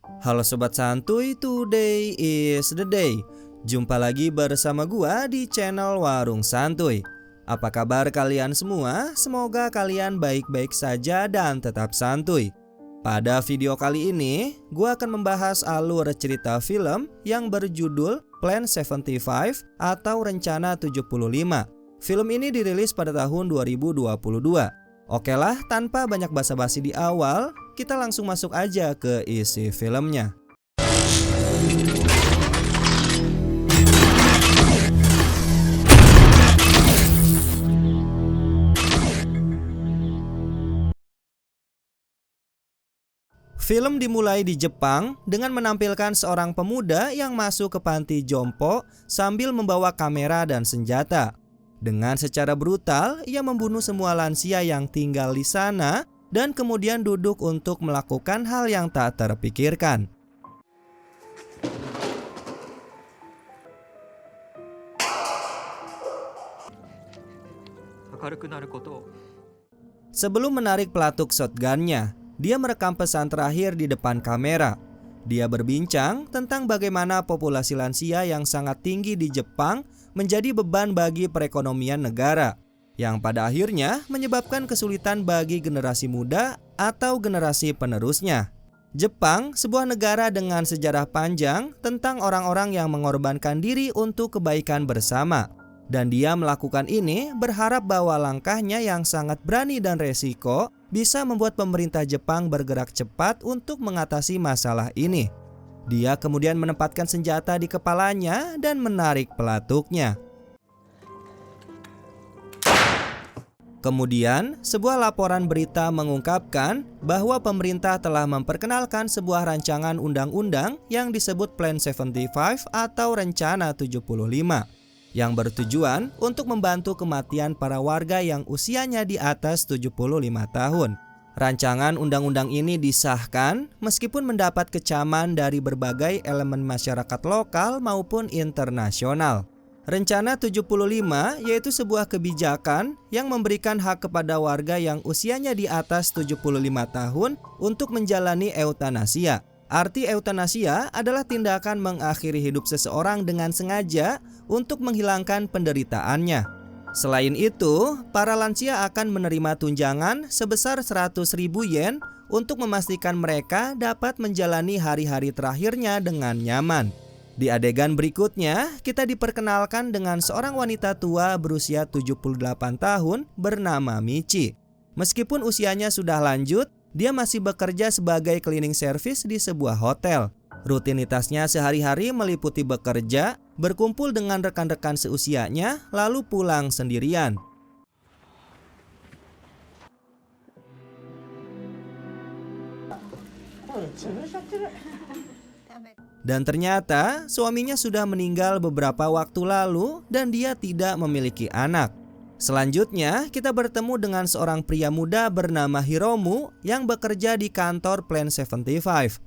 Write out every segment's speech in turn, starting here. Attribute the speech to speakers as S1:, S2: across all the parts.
S1: Halo Sobat Santuy, today is the day. Jumpa lagi bersama gua di channel Warung Santuy. Apa kabar kalian semua? Semoga kalian baik-baik saja dan tetap santuy. Pada video kali ini, gua akan membahas alur cerita film yang berjudul Plan 75 atau Rencana 75. Film ini dirilis pada tahun 2022. Oke lah, tanpa banyak basa-basi di awal, kita langsung masuk aja ke isi filmnya. Film dimulai di Jepang dengan menampilkan seorang pemuda yang masuk ke panti jompo sambil membawa kamera dan senjata. Dengan secara brutal, ia membunuh semua lansia yang tinggal di sana dan kemudian duduk untuk melakukan hal yang tak terpikirkan. Sebelum menarik pelatuk shotgunnya, dia merekam pesan terakhir di depan kamera. Dia berbincang tentang bagaimana populasi lansia yang sangat tinggi di Jepang menjadi beban bagi perekonomian negara, yang pada akhirnya menyebabkan kesulitan bagi generasi muda atau generasi penerusnya. Jepang, sebuah negara dengan sejarah panjang tentang orang-orang yang mengorbankan diri untuk kebaikan bersama. Dan dia melakukan ini berharap bahwa langkahnya yang sangat berani dan resiko bisa membuat pemerintah Jepang bergerak cepat untuk mengatasi masalah ini. Dia kemudian menempatkan senjata di kepalanya dan menarik pelatuknya. Kemudian, sebuah laporan berita mengungkapkan bahwa pemerintah telah memperkenalkan sebuah rancangan undang-undang yang disebut Plan 75 atau Rencana 75, yang bertujuan untuk membantu kematian para warga yang usianya di atas 75 tahun. Rancangan undang-undang ini disahkan meskipun mendapat kecaman dari berbagai elemen masyarakat lokal maupun internasional. Rencana 75 yaitu sebuah kebijakan yang memberikan hak kepada warga yang usianya di atas 75 tahun untuk menjalani eutanasia. Arti eutanasia adalah tindakan mengakhiri hidup seseorang dengan sengaja untuk menghilangkan penderitaannya. Selain itu, para lansia akan menerima tunjangan sebesar 100.000 yen untuk memastikan mereka dapat menjalani hari-hari terakhirnya dengan nyaman. Di adegan berikutnya, kita diperkenalkan dengan seorang wanita tua berusia 78 tahun bernama Michi. Meskipun usianya sudah lanjut, dia masih bekerja sebagai cleaning service di sebuah hotel. Rutinitasnya sehari-hari meliputi bekerja, berkumpul dengan rekan-rekan seusianya, lalu pulang sendirian. Dan ternyata suaminya sudah meninggal beberapa waktu lalu dan dia tidak memiliki anak. Selanjutnya, kita bertemu dengan seorang pria muda bernama Hiromu yang bekerja di kantor Plan 75.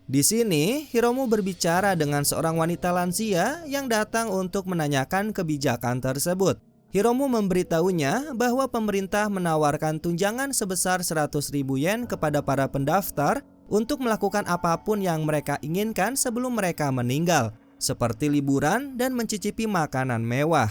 S1: Di sini, Hiromu berbicara dengan seorang wanita lansia yang datang untuk menanyakan kebijakan tersebut. Hiromu memberitahunya bahwa pemerintah menawarkan tunjangan sebesar 100.000 yen kepada para pendaftar untuk melakukan apapun yang mereka inginkan sebelum mereka meninggal, seperti liburan dan mencicipi makanan mewah.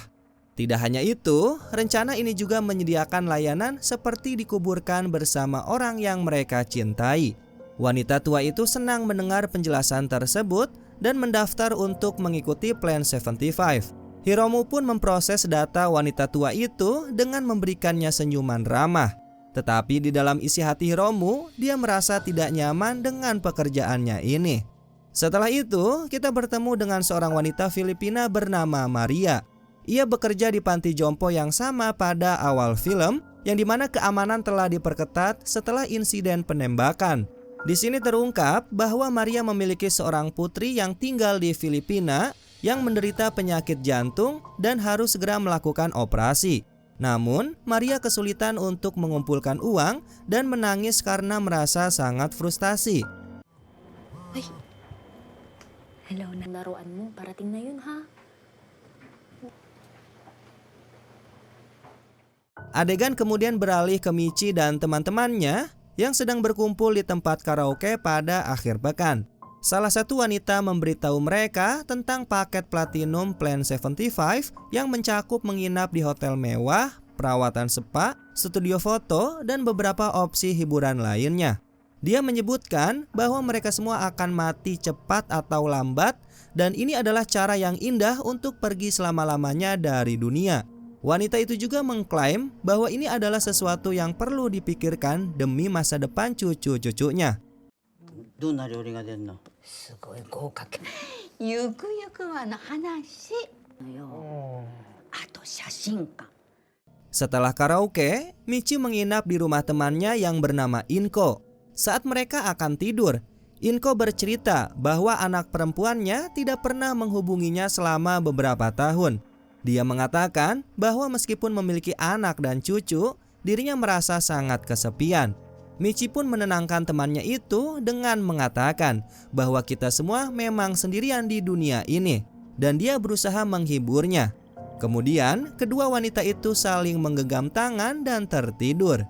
S1: Tidak hanya itu, rencana ini juga menyediakan layanan seperti dikuburkan bersama orang yang mereka cintai. Wanita tua itu senang mendengar penjelasan tersebut dan mendaftar untuk mengikuti Plan 75. Hiromu pun memproses data wanita tua itu dengan memberikannya senyuman ramah. Tetapi di dalam isi hati Hiromu, dia merasa tidak nyaman dengan pekerjaannya ini. Setelah itu, kita bertemu dengan seorang wanita Filipina bernama Maria. Ia bekerja di panti jompo yang sama pada awal film, yang dimana keamanan telah diperketat setelah insiden penembakan. Di sini terungkap bahwa Maria memiliki seorang putri yang tinggal di Filipina yang menderita penyakit jantung dan harus segera melakukan operasi. Namun, Maria kesulitan untuk mengumpulkan uang dan menangis karena merasa sangat frustasi.
S2: Ay, hello na laruan mo. Parating na yun, ha?
S1: Adegan kemudian beralih ke Michi dan teman-temannya yang sedang berkumpul di tempat karaoke pada akhir pekan. Salah satu wanita memberitahu mereka tentang paket Platinum Plan 75 yang mencakup menginap di hotel mewah, perawatan spa, studio foto, dan beberapa opsi hiburan lainnya. Dia menyebutkan bahwa mereka semua akan mati cepat atau lambat, dan ini adalah cara yang indah untuk pergi selama-lamanya dari dunia. Wanita itu juga mengklaim bahwa ini adalah sesuatu yang perlu dipikirkan demi masa depan cucu-cucunya.
S3: どんな料理が出るの？
S4: すごい豪華。ゆくゆくはの話よ。あと写真館。
S1: Setelah karaoke, Michi menginap di rumah temannya yang bernama Inko. Saat mereka akan tidur, Inko bercerita bahwa anak perempuannya tidak pernah menghubunginya selama beberapa tahun. Dia mengatakan bahwa meskipun memiliki anak dan cucu, dirinya merasa sangat kesepian. Michi pun menenangkan temannya itu dengan mengatakan bahwa kita semua memang sendirian di dunia ini, dan dia berusaha menghiburnya. Kemudian, kedua wanita itu saling menggenggam tangan dan tertidur.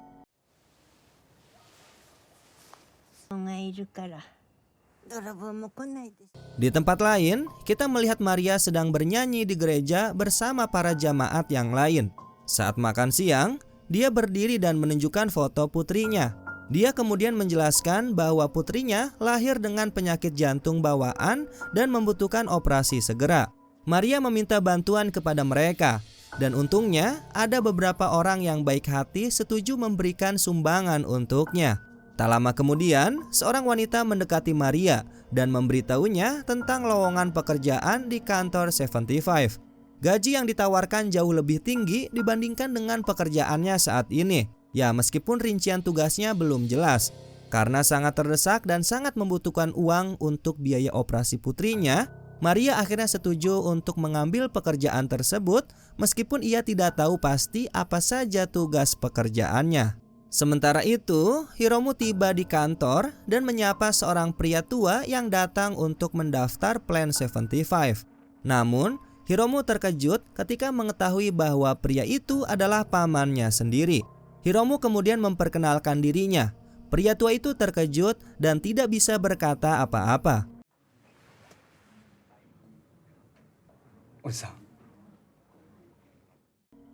S1: Di tempat lain, kita melihat Maria sedang bernyanyi di gereja bersama para jamaat yang lain. Saat makan siang, dia berdiri dan menunjukkan foto putrinya. Dia kemudian menjelaskan bahwa putrinya lahir dengan penyakit jantung bawaan dan membutuhkan operasi segera. Maria meminta bantuan kepada mereka, dan untungnya ada beberapa orang yang baik hati setuju memberikan sumbangan untuknya. Tak lama kemudian, seorang wanita mendekati Maria dan memberitahunya tentang lowongan pekerjaan di kantor 75. Gaji yang ditawarkan jauh lebih tinggi dibandingkan dengan pekerjaannya saat ini. Ya, meskipun rincian tugasnya belum jelas. Karena sangat terdesak dan sangat membutuhkan uang untuk biaya operasi putrinya, Maria akhirnya setuju untuk mengambil pekerjaan tersebut meskipun ia tidak tahu pasti apa saja tugas pekerjaannya. Sementara itu, Hiromu tiba di kantor dan menyapa seorang pria tua yang datang untuk mendaftar Plan 75. Namun, Hiromu terkejut ketika mengetahui bahwa pria itu adalah pamannya sendiri. Hiromu kemudian memperkenalkan dirinya. Pria tua itu terkejut dan tidak bisa berkata apa-apa.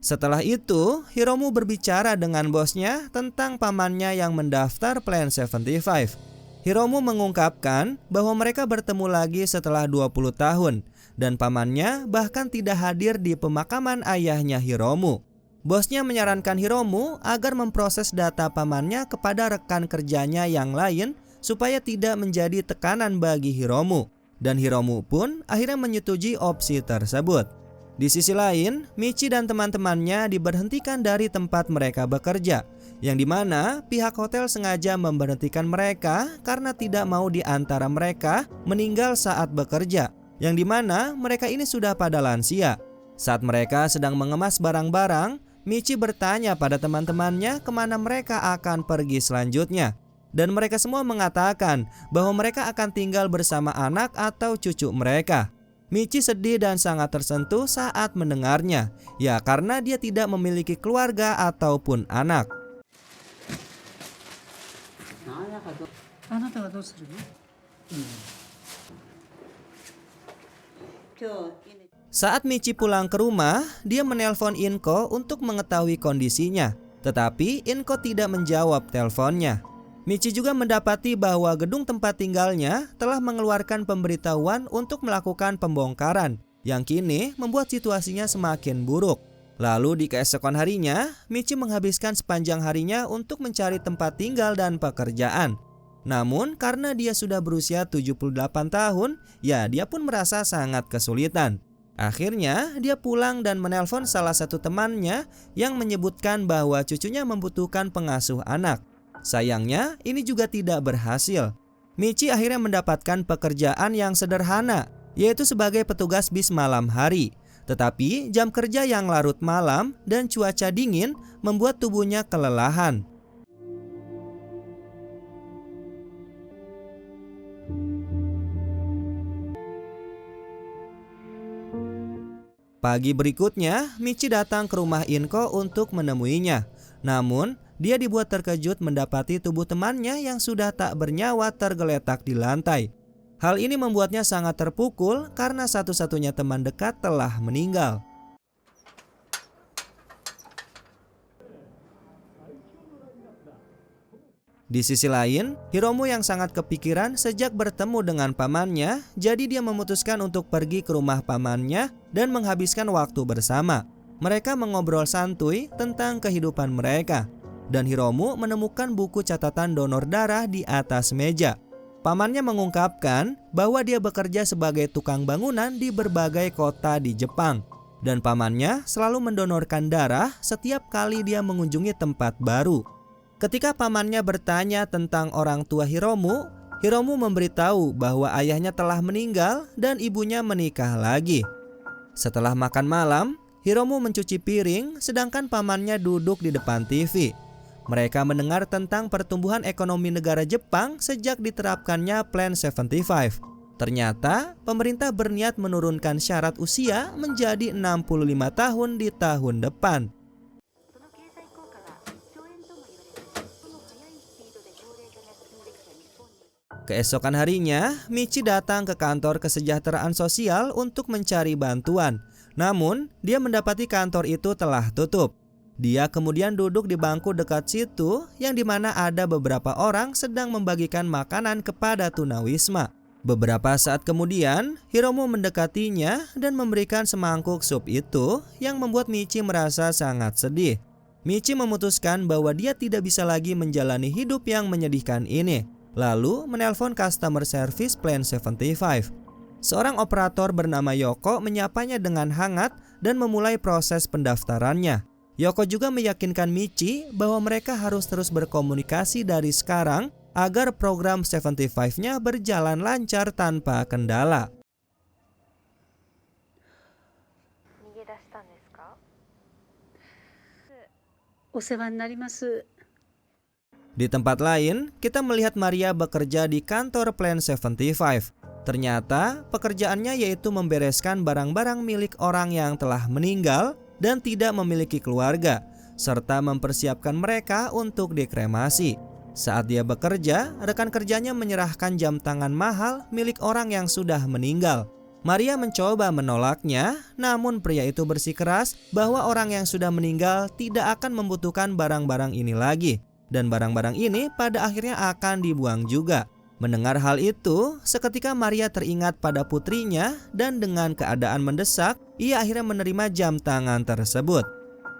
S1: Setelah itu, Hiromu berbicara dengan bosnya tentang pamannya yang mendaftar Plan 75. Hiromu mengungkapkan bahwa mereka bertemu lagi setelah 20 tahun dan pamannya bahkan tidak hadir di pemakaman ayahnya Hiromu. Bosnya menyarankan Hiromu agar memproses data pamannya kepada rekan kerjanya yang lain supaya tidak menjadi tekanan bagi Hiromu. Dan Hiromu pun akhirnya menyetujui opsi tersebut. Di sisi lain, Michi dan teman-temannya diberhentikan dari tempat mereka bekerja, yang dimana pihak hotel sengaja memberhentikan mereka karena tidak mau di antara mereka meninggal saat bekerja, yang dimana mereka ini sudah pada lansia. Saat mereka sedang mengemas barang-barang, Michi bertanya pada teman-temannya kemana mereka akan pergi selanjutnya. Dan mereka semua mengatakan bahwa mereka akan tinggal bersama anak atau cucu mereka. Michi sedih dan sangat tersentuh saat mendengarnya. Ya, karena dia tidak memiliki keluarga ataupun anak. Saat Michi pulang ke rumah, dia menelpon Inko untuk mengetahui kondisinya. Tetapi Inko tidak menjawab teleponnya. Michi juga mendapati bahwa gedung tempat tinggalnya telah mengeluarkan pemberitahuan untuk melakukan pembongkaran, yang kini membuat situasinya semakin buruk. Lalu di keesokan harinya, Michi menghabiskan sepanjang harinya untuk mencari tempat tinggal dan pekerjaan. Namun karena dia sudah berusia 78 tahun, ya dia pun merasa sangat kesulitan. Akhirnya dia pulang dan menelpon salah satu temannya yang menyebutkan bahwa cucunya membutuhkan pengasuh anak. Sayangnya ini juga tidak berhasil. Michi akhirnya mendapatkan pekerjaan yang sederhana, yaitu sebagai petugas bis malam hari. Tetapi jam kerja yang larut malam dan cuaca dingin membuat tubuhnya kelelahan. Pagi berikutnya, Michi datang ke rumah Inko untuk menemuinya. Namun, dia dibuat terkejut mendapati tubuh temannya yang sudah tak bernyawa tergeletak di lantai. Hal ini membuatnya sangat terpukul karena satu-satunya teman dekat telah meninggal. Di sisi lain, Hiromu yang sangat kepikiran sejak bertemu dengan pamannya, jadi dia memutuskan untuk pergi ke rumah pamannya dan menghabiskan waktu bersama. Mereka mengobrol santuy tentang kehidupan mereka, dan Hiromu menemukan buku catatan donor darah di atas meja. Pamannya mengungkapkan bahwa dia bekerja sebagai tukang bangunan di berbagai kota di Jepang, dan pamannya selalu mendonorkan darah setiap kali dia mengunjungi tempat baru. Ketika pamannya bertanya tentang orang tua Hiromu, Hiromu memberitahu bahwa ayahnya telah meninggal dan ibunya menikah lagi. Setelah makan malam, Hiromu mencuci piring sedangkan pamannya duduk di depan TV. Mereka mendengar tentang pertumbuhan ekonomi negara Jepang sejak diterapkannya Plan 75. Ternyata pemerintah berniat menurunkan syarat usia menjadi 65 tahun di tahun depan. Keesokan harinya, Michi datang ke kantor kesejahteraan sosial untuk mencari bantuan. Namun, dia mendapati kantor itu telah tutup. Dia kemudian duduk di bangku dekat situ yang dimana ada beberapa orang sedang membagikan makanan kepada tunawisma. Beberapa saat kemudian, Hiromu mendekatinya dan memberikan semangkuk sup itu yang membuat Michi merasa sangat sedih. Michi memutuskan bahwa dia tidak bisa lagi menjalani hidup yang menyedihkan ini. Lalu menelpon customer service Plan 75. Seorang operator bernama Yoko menyapanya dengan hangat dan memulai proses pendaftarannya. Yoko juga meyakinkan Michi bahwa mereka harus terus berkomunikasi dari sekarang agar program 75-nya berjalan lancar tanpa kendala. Di tempat lain, kita melihat Maria bekerja di kantor Plan 75. Ternyata pekerjaannya yaitu membereskan barang-barang milik orang yang telah meninggal dan tidak memiliki keluarga, serta mempersiapkan mereka untuk dikremasi. Saat dia bekerja, rekan kerjanya menyerahkan jam tangan mahal milik orang yang sudah meninggal. Maria mencoba menolaknya, namun pria itu bersikeras bahwa orang yang sudah meninggal tidak akan membutuhkan barang-barang ini lagi. Dan barang-barang ini pada akhirnya akan dibuang juga. Mendengar hal itu, seketika Maria teringat pada putrinya dan dengan keadaan mendesak, ia akhirnya menerima jam tangan tersebut.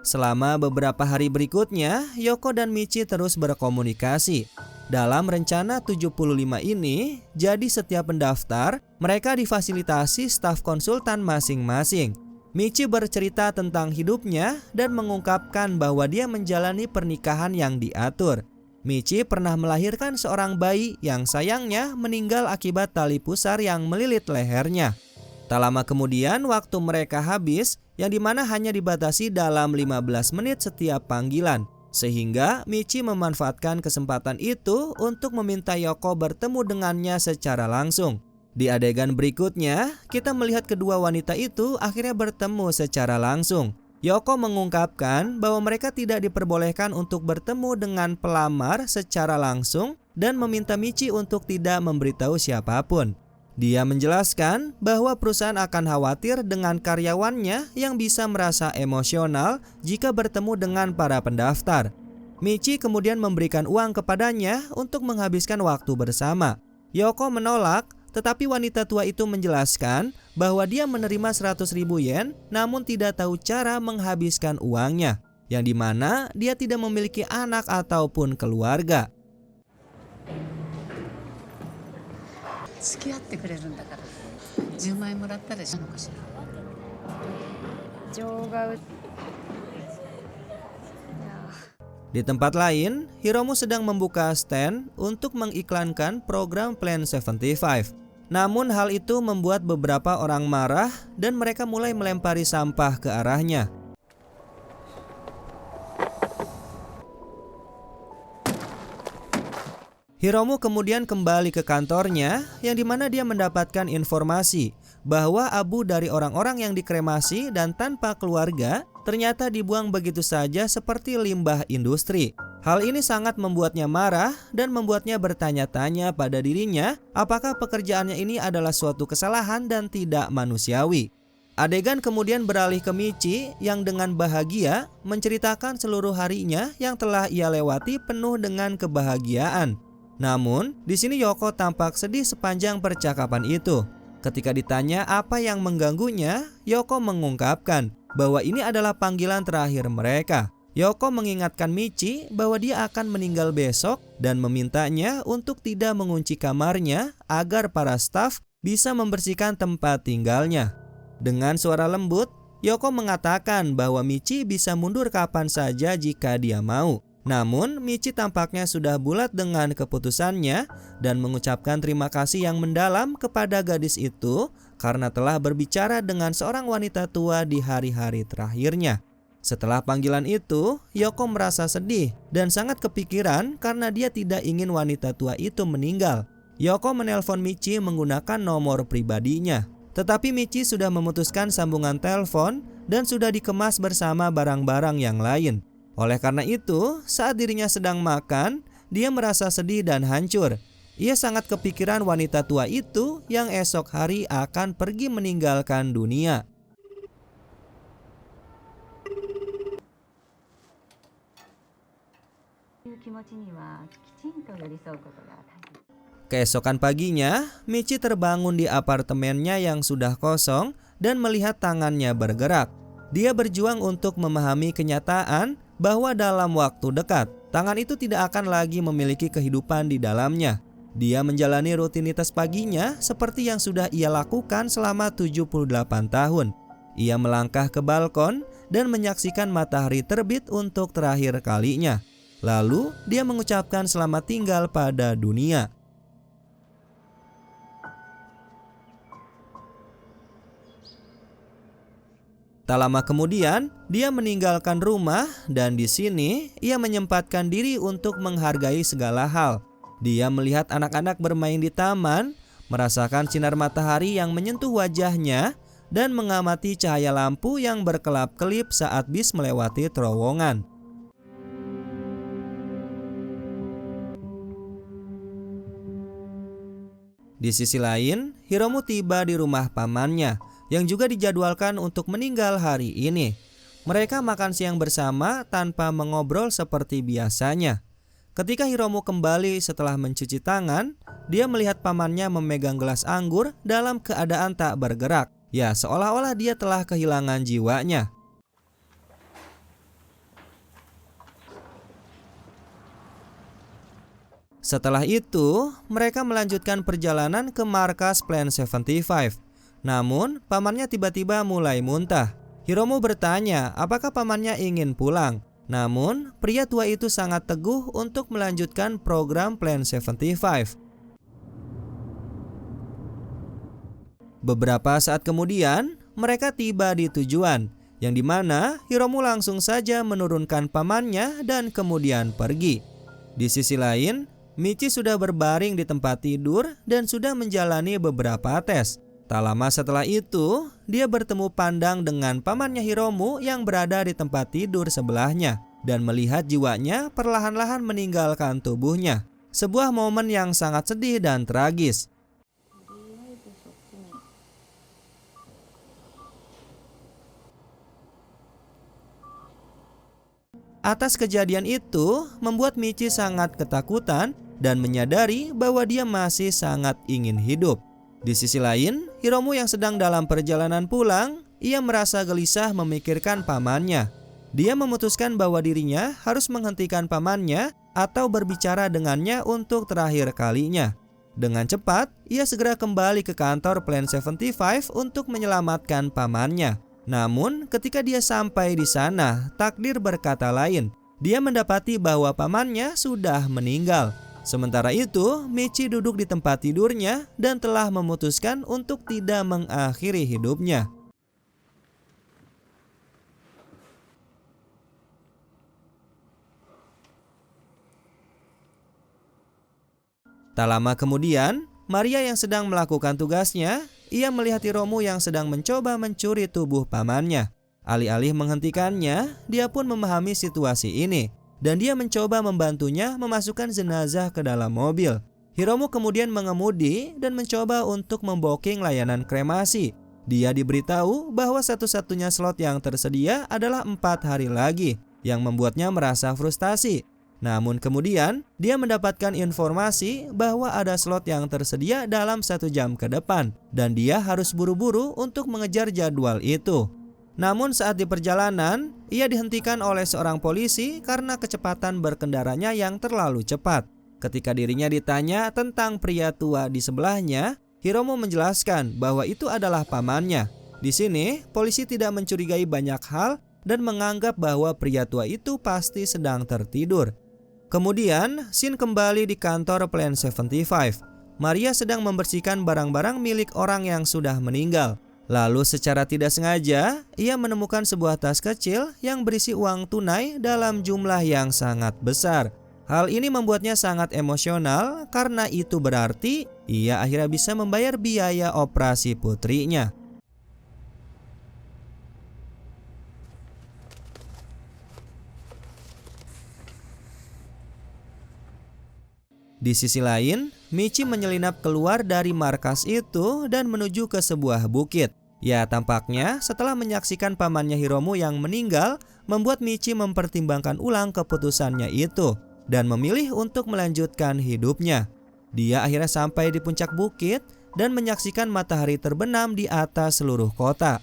S1: Selama beberapa hari berikutnya, Yoko dan Michi terus berkomunikasi. Dalam rencana 75 ini, jadi setiap pendaftar, mereka difasilitasi staf konsultan masing-masing. Michi bercerita tentang hidupnya dan mengungkapkan bahwa dia menjalani pernikahan yang diatur. Michi pernah melahirkan seorang bayi yang sayangnya meninggal akibat tali pusar yang melilit lehernya. Tak lama kemudian waktu mereka habis, yang dimana hanya dibatasi dalam 15 menit setiap panggilan. Sehingga Michi memanfaatkan kesempatan itu untuk meminta Yoko bertemu dengannya secara langsung. Di adegan berikutnya, kita melihat kedua wanita itu akhirnya bertemu secara langsung. Yoko mengungkapkan bahwa mereka tidak diperbolehkan untuk bertemu dengan pelamar secara langsung dan meminta Michi untuk tidak memberitahu siapapun. Dia menjelaskan bahwa perusahaan akan khawatir dengan karyawannya yang bisa merasa emosional jika bertemu dengan para pendaftar. Michi kemudian memberikan uang kepadanya untuk menghabiskan waktu bersama. Yoko menolak, tetapi wanita tua itu menjelaskan bahwa dia menerima 100.000 yen namun tidak tahu cara menghabiskan uangnya, yang dimana dia tidak memiliki anak ataupun keluarga. Di tempat lain, Hiromu sedang membuka stand untuk mengiklankan program Plan 75. Namun hal itu membuat beberapa orang marah dan mereka mulai melempari sampah ke arahnya. Hiromu kemudian kembali ke kantornya, yang dimana dia mendapatkan informasi bahwa abu dari orang-orang yang dikremasi dan tanpa keluarga ternyata dibuang begitu saja seperti limbah industri. Hal ini sangat membuatnya marah dan membuatnya bertanya-tanya pada dirinya apakah pekerjaannya ini adalah suatu kesalahan dan tidak manusiawi. Adegan kemudian beralih ke Michi yang dengan bahagia menceritakan seluruh harinya yang telah ia lewati penuh dengan kebahagiaan. Namun, di sini Yoko tampak sedih sepanjang percakapan itu. Ketika ditanya apa yang mengganggunya, Yoko mengungkapkan bahwa ini adalah panggilan terakhir mereka. Yoko mengingatkan Michi bahwa dia akan meninggal besok dan memintanya untuk tidak mengunci kamarnya agar para staf bisa membersihkan tempat tinggalnya. Dengan suara lembut, Yoko mengatakan bahwa Michi bisa mundur kapan saja jika dia mau. Namun, Michi tampaknya sudah bulat dengan keputusannya dan mengucapkan terima kasih yang mendalam kepada gadis itu karena telah berbicara dengan seorang wanita tua di hari-hari terakhirnya. Setelah panggilan itu, Yoko merasa sedih dan sangat kepikiran karena dia tidak ingin wanita tua itu meninggal. Yoko menelpon Michi menggunakan nomor pribadinya. Tetapi Michi sudah memutuskan sambungan telepon dan sudah dikemas bersama barang-barang yang lain. Oleh karena itu, saat dirinya sedang makan, dia merasa sedih dan hancur. Ia sangat kepikiran wanita tua itu yang esok hari akan pergi meninggalkan dunia. Keesokan paginya, Michi terbangun di apartemennya yang sudah kosong dan melihat tangannya bergerak. Dia berjuang untuk memahami kenyataan bahwa dalam waktu dekat, tangan itu tidak akan lagi memiliki kehidupan di dalamnya. Dia menjalani rutinitas paginya seperti yang sudah ia lakukan selama 78 tahun. Ia melangkah ke balkon dan menyaksikan matahari terbit untuk terakhir kalinya. Lalu, dia mengucapkan selamat tinggal pada dunia. Tak lama kemudian, dia meninggalkan rumah dan di sini ia menyempatkan diri untuk menghargai segala hal. Dia melihat anak-anak bermain di taman, merasakan sinar matahari yang menyentuh wajahnya, dan mengamati cahaya lampu yang berkelap-kelip saat bis melewati terowongan. Di sisi lain, Hiromu tiba di rumah pamannya yang juga dijadwalkan untuk meninggal hari ini. Mereka makan siang bersama tanpa mengobrol seperti biasanya. Ketika Hiromu kembali setelah mencuci tangan, dia melihat pamannya memegang gelas anggur dalam keadaan tak bergerak. Ya, seolah-olah dia telah kehilangan jiwanya. Setelah itu, mereka melanjutkan perjalanan ke markas Plan 75. Namun, pamannya tiba-tiba mulai muntah. Hiromu bertanya apakah pamannya ingin pulang. Namun, pria tua itu sangat teguh untuk melanjutkan program Plan 75. Beberapa saat kemudian, mereka tiba di tujuan, yang dimana Hiromu langsung saja menurunkan pamannya dan kemudian pergi. Di sisi lain, Michi sudah berbaring di tempat tidur dan sudah menjalani beberapa tes. Tak lama setelah itu, dia bertemu pandang dengan pamannya Hiromu yang berada di tempat tidur sebelahnya dan melihat jiwanya perlahan-lahan meninggalkan tubuhnya. Sebuah momen yang sangat sedih dan tragis. Atas kejadian itu, membuat Michi sangat ketakutan dan menyadari bahwa dia masih sangat ingin hidup. Di sisi lain, Hiromu yang sedang dalam perjalanan pulang, ia merasa gelisah memikirkan pamannya. Dia memutuskan bahwa dirinya harus menghentikan pamannya atau berbicara dengannya untuk terakhir kalinya. Dengan cepat, ia segera kembali ke kantor Plan 75 untuk menyelamatkan pamannya. Namun, ketika dia sampai di sana, takdir berkata lain. Dia mendapati bahwa pamannya sudah meninggal. Sementara itu, Michi duduk di tempat tidurnya dan telah memutuskan untuk tidak mengakhiri hidupnya. Tak lama kemudian, Maria yang sedang melakukan tugasnya, ia melihat Hiromu yang sedang mencoba mencuri tubuh pamannya. Alih-alih menghentikannya, dia pun memahami situasi ini dan dia mencoba membantunya memasukkan jenazah ke dalam mobil. Hiromu kemudian mengemudi dan mencoba untuk memboking layanan kremasi. Dia diberitahu bahwa satu-satunya slot yang tersedia adalah 4 hari lagi, yang membuatnya merasa frustasi. Namun kemudian dia mendapatkan informasi bahwa ada slot yang tersedia dalam 1 jam ke depan dan dia harus buru-buru untuk mengejar jadwal itu. Namun saat di perjalanan, ia dihentikan oleh seorang polisi karena kecepatan berkendaranya yang terlalu cepat. Ketika dirinya ditanya tentang pria tua di sebelahnya, Hiromu menjelaskan bahwa itu adalah pamannya. Di sini, polisi tidak mencurigai banyak hal dan menganggap bahwa pria tua itu pasti sedang tertidur. Kemudian, scene kembali di kantor Plan 75. Maria sedang membersihkan barang-barang milik orang yang sudah meninggal. Lalu secara tidak sengaja, ia menemukan sebuah tas kecil yang berisi uang tunai dalam jumlah yang sangat besar. Hal ini membuatnya sangat emosional karena itu berarti ia akhirnya bisa membayar biaya operasi putrinya. Di sisi lain, Michi menyelinap keluar dari markas itu dan menuju ke sebuah bukit. Ya, tampaknya setelah menyaksikan pamannya Hiromu yang meninggal, membuat Michi mempertimbangkan ulang keputusannya itu dan memilih untuk melanjutkan hidupnya. Dia akhirnya sampai di puncak bukit dan menyaksikan matahari terbenam di atas seluruh kota.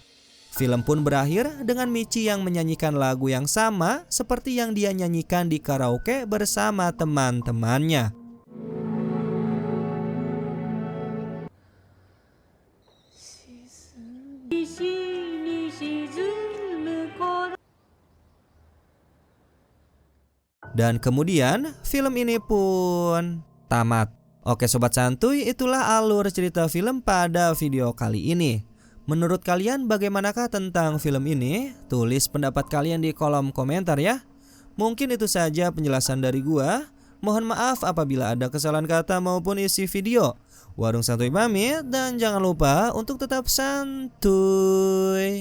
S1: Film pun berakhir dengan Michi yang menyanyikan lagu yang sama seperti yang dia nyanyikan di karaoke bersama teman-temannya. Dan kemudian film ini pun tamat. Oke sobat santuy, itulah alur cerita film pada video kali ini. Menurut kalian bagaimanakah tentang film ini? Tulis pendapat kalian di kolom komentar ya. Mungkin itu saja penjelasan dari gua. Mohon maaf apabila ada kesalahan kata maupun isi video. Warung Santuy pamit dan jangan lupa untuk tetap santuy.